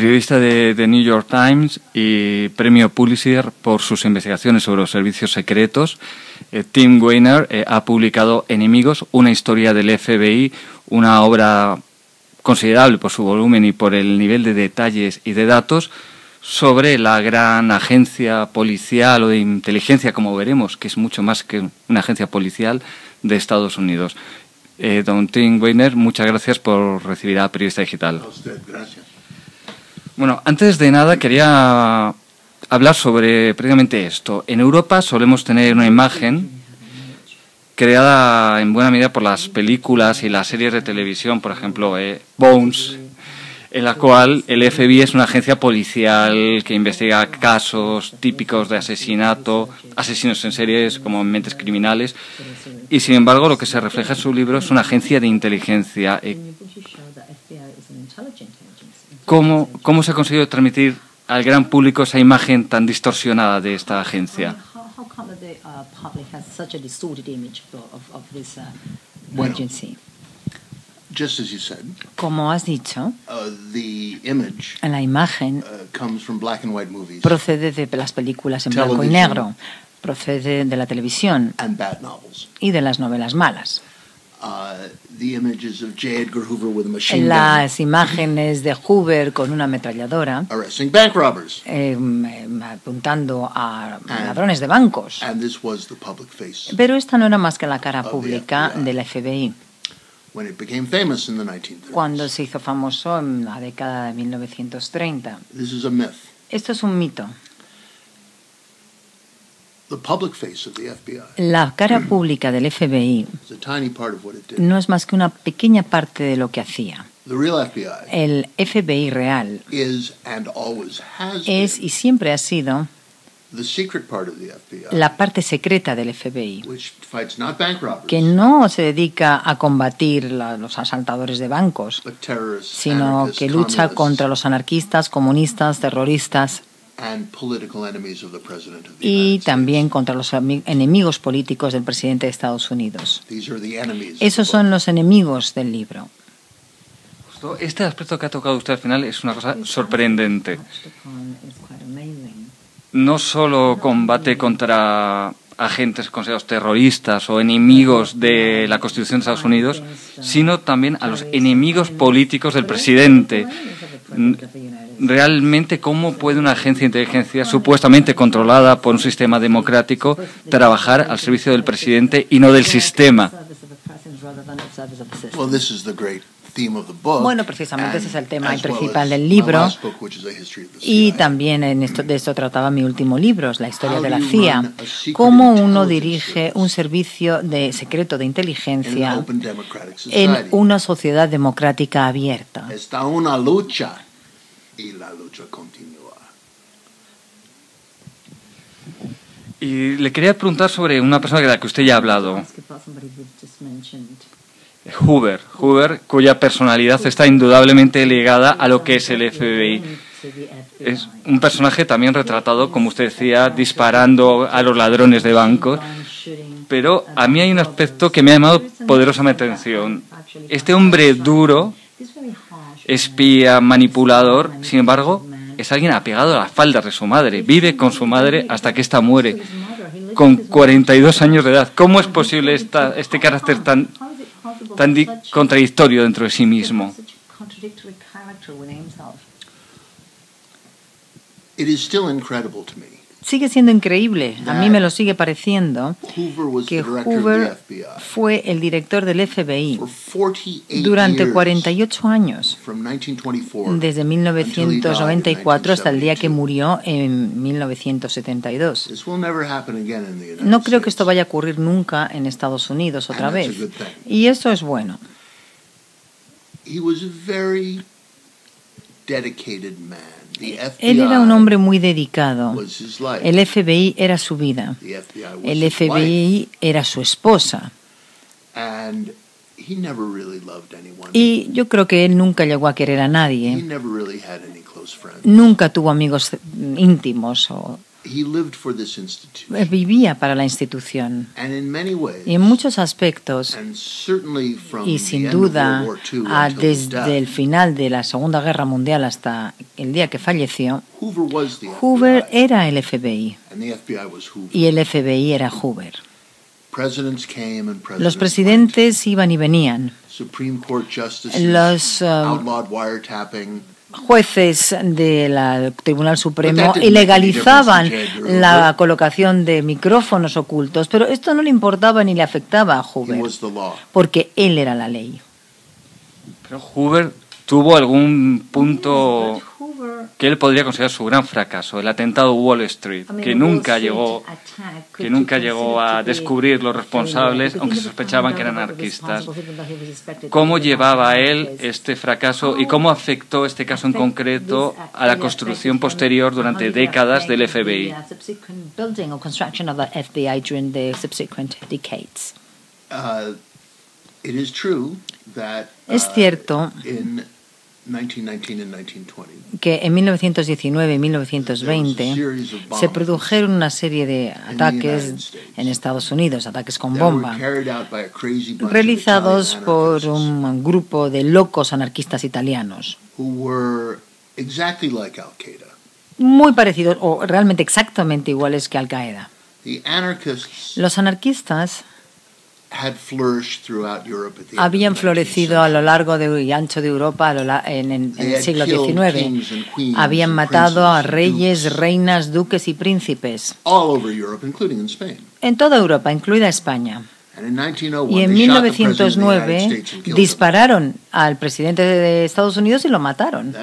periodista de The New York Times y premio Pulitzer por sus investigaciones sobre los servicios secretos. Tim Weiner ha publicado Enemigos, una historia del FBI, una obra considerable por su volumen y por el nivel de detalles y de datos sobre la gran agencia policial o de inteligencia, como veremos, que es mucho más que una agencia policial de Estados Unidos. Don Tim Weiner, muchas gracias por recibir a Periodista Digital. A usted, gracias. Bueno, antes de nada quería hablar sobre precisamente esto. En Europa solemos tener una imagen creada en buena medida por las películas y las series de televisión, por ejemplo, Bones, en la cual el FBI es una agencia policial que investiga casos típicos de asesinato, asesinos en series como mentes criminales, y sin embargo lo que se refleja en su libro es una agencia de inteligencia. ¿Cómo se ha conseguido transmitir al gran público esa imagen tan distorsionada de esta agencia? Bueno, just as you said, como has dicho, the image la imagen comes from black and white movies procede de las películas en blanco y negro, procede de la televisión and bad novels. y de las novelas malas. The images of J. Edgar Hoover with a machine gun, Las imágenes de Hoover con una ametralladora arresting bank robbers, apuntando a ladrones de bancos. and this was the public face. Pero esta no era más que la cara pública del FBI. When it became famous in the 1930s, Cuando se hizo famoso en la década de 1930. this is a myth. Esto es un mito. The public face of the FBI La cara pública del FBI is a tiny part of what it did. no es más que una pequeña parte de lo que hacía. The real FBI El FBI real is and always has es been y siempre ha sido the secret part of the FBI, la parte secreta del FBI, which fights not bank robbers, que no se dedica a combatir los asaltadores de bancos, but terrorists, sino anarchists, que lucha communists, contra los anarquistas, comunistas, terroristas and political enemies of the President of the y United también States. contra los enemigos políticos del presidente de Estados Unidos. These are the enemies of Esos the son book. los enemigos del libro. Este aspecto que ha tocado usted al final es una cosa sorprendente. No solo combate contra agentes considerados terroristas o enemigos de la Constitución de Estados Unidos, sino también a los enemigos políticos del presidente. Realmente, ¿cómo puede una agencia de inteligencia supuestamente controlada por un sistema democrático trabajar al servicio del presidente y no del sistema? Well, this is the great theme of the book. Bueno, precisamente ese es el tema as well principal as del my libro. last book, which is a history of the Y CIA. también de esto trataba mi último libro, la historia de la How do you CIA. run a secret Cómo uno intelligence dirige service un servicio secreto de in an inteligencia open democratic en society. una sociedad democrática abierta. Está una lucha y la lucha continúa. Y le quería preguntar sobre una persona de la que usted ya ha hablado, Hoover, cuya personalidad está indudablemente ligada a lo que es el FBI. Es un personaje también retratado, como usted decía, disparando a los ladrones de bancos. Pero a mí hay un aspecto que me ha llamado poderosamente la atención. Este hombre duro, espía, manipulador, sin embargo, es alguien apegado a las faldas de su madre. Vive con su madre hasta que ésta muere, con 42 años de edad. ¿Cómo es posible este carácter tan contradictorio dentro de sí mismo? It is still incredible to me. Sigue siendo increíble, a mí me lo sigue pareciendo, Hoover was the que director of Hoover the FBI fue el director del FBI for 48 durante years, 48 años, from 1924 desde until he died in 1994 hasta el día que 1972. murió en 1972. This will never happen again in the United No creo que States. esto vaya a ocurrir nunca en Estados Unidos otra And that's vez. a good thing. Y eso es bueno. He was a very dedicated man. The Él era un FBI hombre muy dedicado. was his life. El FBI era su vida. The FBI was El his life. FBI era su esposa. And he never really loved anyone. Y yo creo que él nunca llegó a querer a He nadie. never really had any close friends. Nunca tuvo amigos íntimos. he lived for this institution. Vivía para la institución. And in many ways, Y en muchos aspectos, and certainly from y the sin end of duda, World War II until his desde el death, final de la Segunda Guerra Mundial hasta el día que falleció, Hoover was the Hoover FBI, era el FBI and the FBI was Hoover. y el FBI era Hoover. Presidents came and presidents Los went. presidentes iban y venían. Supreme Court justices Los outlawed wiretapping. jueces del Tribunal Supremo ilegalizaban la colocación de micrófonos ocultos, pero esto no le importaba ni le afectaba a He Hoover, was the law. porque él era la ley. Pero Hoover tuvo algún punto que él podría considerar su gran fracaso, el atentado Wall Street, que nunca llegó a descubrir los responsables, aunque se sospechaban que eran anarquistas. ¿Cómo llevaba él este fracaso y cómo afectó este caso en concreto a la construcción posterior durante décadas del FBI? Es cierto que en 1919 y 1920 se produjeron una serie de ataques en Estados Unidos, ataques con bomba, realizados por un grupo de locos anarquistas italianos, muy parecidos o realmente exactamente iguales que Al-Qaeda. Los anarquistas habían florecido a lo largo y ancho de Europa en el siglo XIX. Habían matado a reyes, reinas, duques y príncipes en toda Europa, incluida España. Y en 1909 dispararon al presidente de Estados Unidos y lo mataron.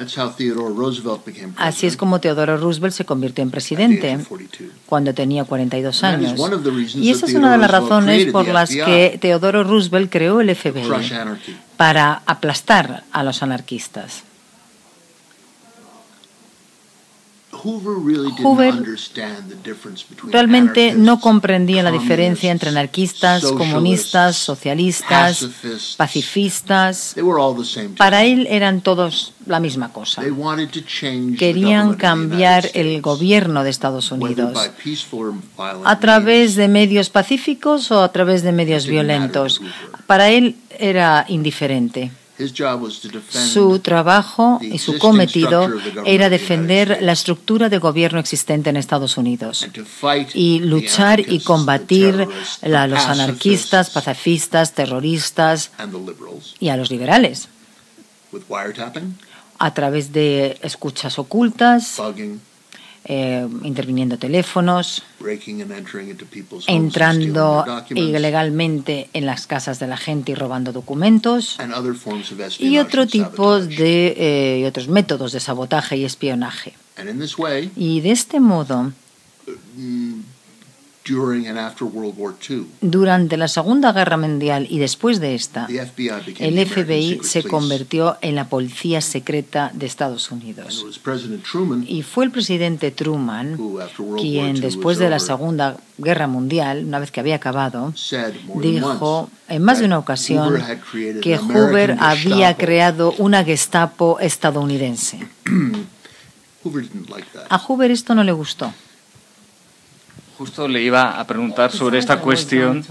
Así es como Theodore Roosevelt se convirtió en presidente cuando tenía 42 años. Y esa es una de las razones por las que Theodore Roosevelt creó el FBI, para aplastar a los anarquistas. Hoover realmente no comprendía la diferencia entre anarquistas, comunistas, socialistas, pacifistas. Para él eran todos la misma cosa. Querían cambiar el gobierno de Estados Unidos a través de medios pacíficos o a través de medios violentos. Para él era indiferente. Su trabajo y su cometido era defender la estructura de gobierno existente en Estados Unidos y luchar y combatir a los anarquistas, pacifistas, terroristas y a los liberales a través de escuchas ocultas, interviniendo teléfonos, entrando ilegalmente en las casas de la gente y robando documentos, y otros métodos de sabotaje y espionaje. Y de este modo, durante la Segunda Guerra Mundial y después de esta, el FBI se convirtió en la policía secreta de Estados Unidos. Y fue el presidente Truman quien, después de la Segunda Guerra Mundial, una vez que había acabado, dijo en más de una ocasión que Hoover había creado una Gestapo estadounidense. A Hoover esto no le gustó. Justo le iba a preguntar sobre esta cuestión.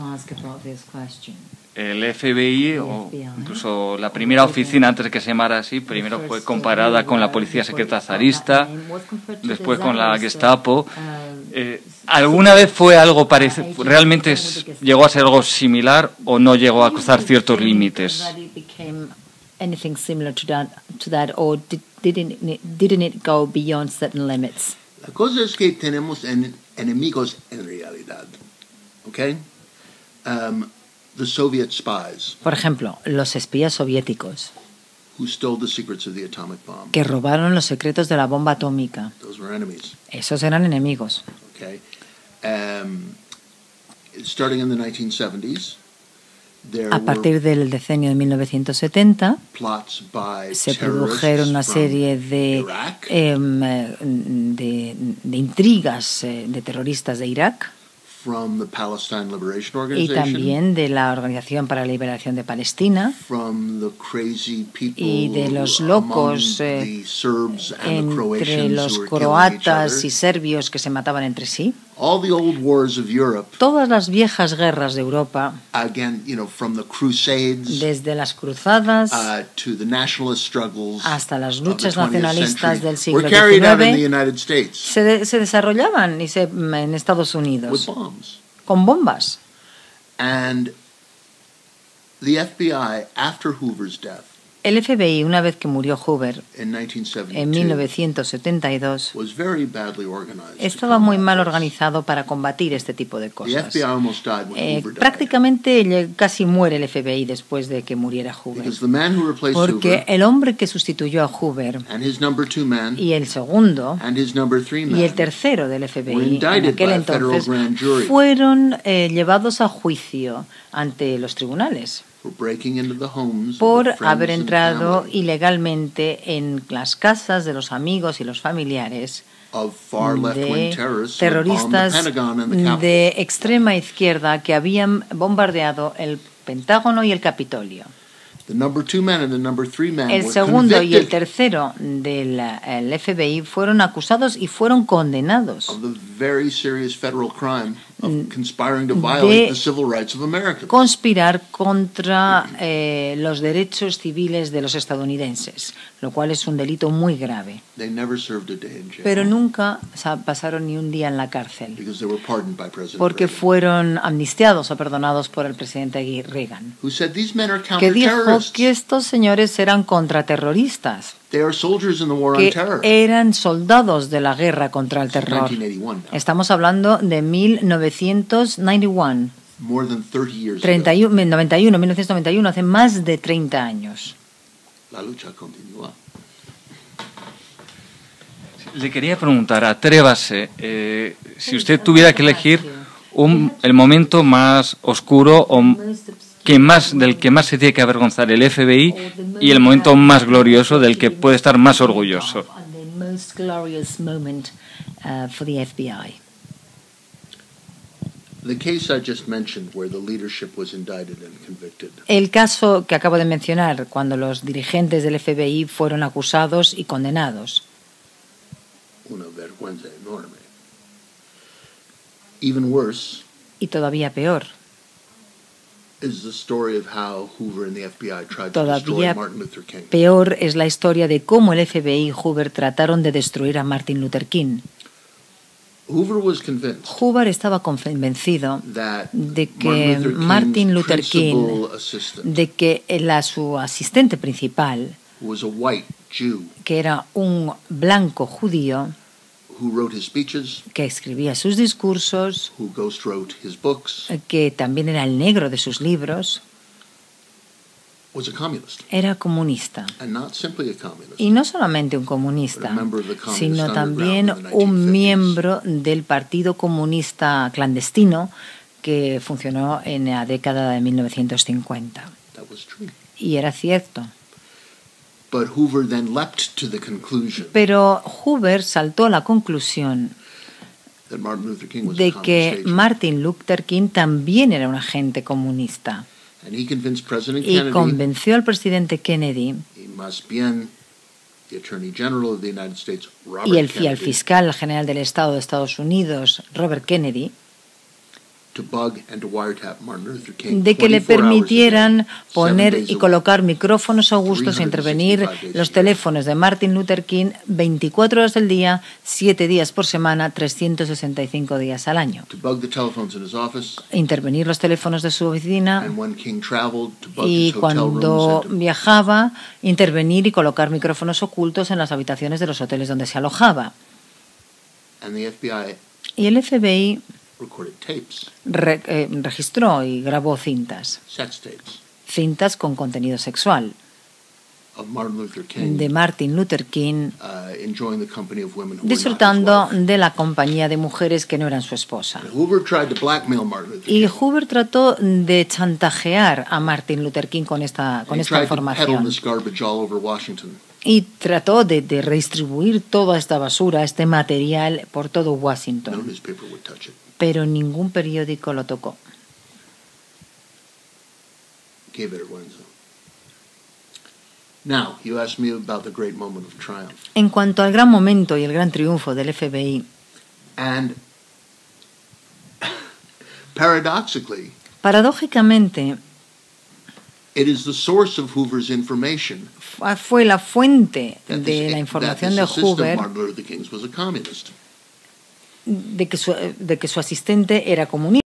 El FBI, o incluso la primera oficina, antes de que se llamara así, primero fue comparada con la policía secreta zarista, después con la Gestapo. ¿Alguna vez fue algo parecido? ¿Realmente llegó a ser algo similar o no llegó a cruzar ciertos límites? Anything similar to that, or didn't it go beyond certain limits? La cosa es que tenemos enemigos en realidad, ¿ok? The Soviet spies. Por ejemplo, los espías soviéticos Who stole the secrets of the atomic bomb. Que robaron los secretos de la bomba atómica. Those were enemies. Esos eran enemigos. Okay. Starting in the 1970s, a partir del decenio de 1970 se produjeron una serie de intrigas de terroristas de Irak y también de la Organización para la Liberación de Palestina y de los locos entre los croatas y serbios que se mataban entre sí. Todas las viejas guerras de Europa, desde las cruzadas hasta las luchas nacionalistas del siglo XIX, se desarrollaban en Estados Unidos con bombas. El FBI, una vez que murió Hoover en 1972, estaba muy mal organizado para combatir este tipo de cosas. Prácticamente casi muere el FBI después de que muriera Hoover, porque el hombre que sustituyó a Hoover y el segundo y el tercero del FBI en aquel entonces fueron llevados a juicio ante los tribunales por haber entrado ilegalmente en las casas de los amigos y los familiares de terroristas de extrema izquierda que habían bombardeado el Pentágono y el Capitolio. El segundo y el tercero del FBI fueron acusados y fueron condenados de conspirar contra los derechos civiles de los estadounidenses, lo cual es un delito muy grave. Pero nunca pasaron ni un día en la cárcel, porque fueron amnistiados o perdonados por el presidente Reagan, que dijo que estos señores eran contraterroristas, que eran soldados de la guerra contra el terror. Estamos hablando de 1991, 1991, hace más de 30 años. La lucha continúa. Le quería preguntar, atrévase, si usted tuviera que elegir el momento más oscuro o del que más se tiene que avergonzar el FBI y el momento más glorioso del que puede estar más orgulloso. El caso que acabo de mencionar, cuando los dirigentes del FBI fueron acusados y condenados. Una vergüenza enorme. Even worse, y todavía peor. Todavía peor es la historia de cómo el FBI y Hoover trataron de destruir a Martin Luther King. Hoover estaba convencido de que Martin Luther King, de que su asistente principal, que era un blanco judío, que escribía sus discursos, que también era el negro de sus libros, era comunista. Y no solamente un comunista, sino también un miembro del Partido Comunista clandestino que funcionó en la década de 1950. Y era cierto. Pero Hoover saltó a la conclusión de que Martin Luther King también era un agente comunista. Y convenció al presidente Kennedy y al fiscal general del Estado de Estados Unidos, Robert Kennedy, de que le permitieran poner y colocar micrófonos augustos e intervenir los teléfonos de Martin Luther King 24 horas al día, 7 días por semana, 365 días al año. Intervenir los teléfonos de su oficina y cuando viajaba, intervenir y colocar micrófonos ocultos en las habitaciones de los hoteles donde se alojaba. Y el FBI registró y grabó cintas con contenido sexual de Martin Luther King disfrutando de la compañía de mujeres que no eran su esposa. Y Hoover trató de chantajear a Martin Luther King con esta información. Y trató de redistribuir toda esta basura, este material, por todo Washington. pero ningún periódico lo tocó. Qué vergüenza. Now, you asked me about the great moment of triumph. En cuanto al gran momento y el gran triunfo del FBI, And paradójicamente, it is the source of Hoover's information fue la fuente de la información de Hoover Martin Luther King was a communist. de que su asistente era comunista.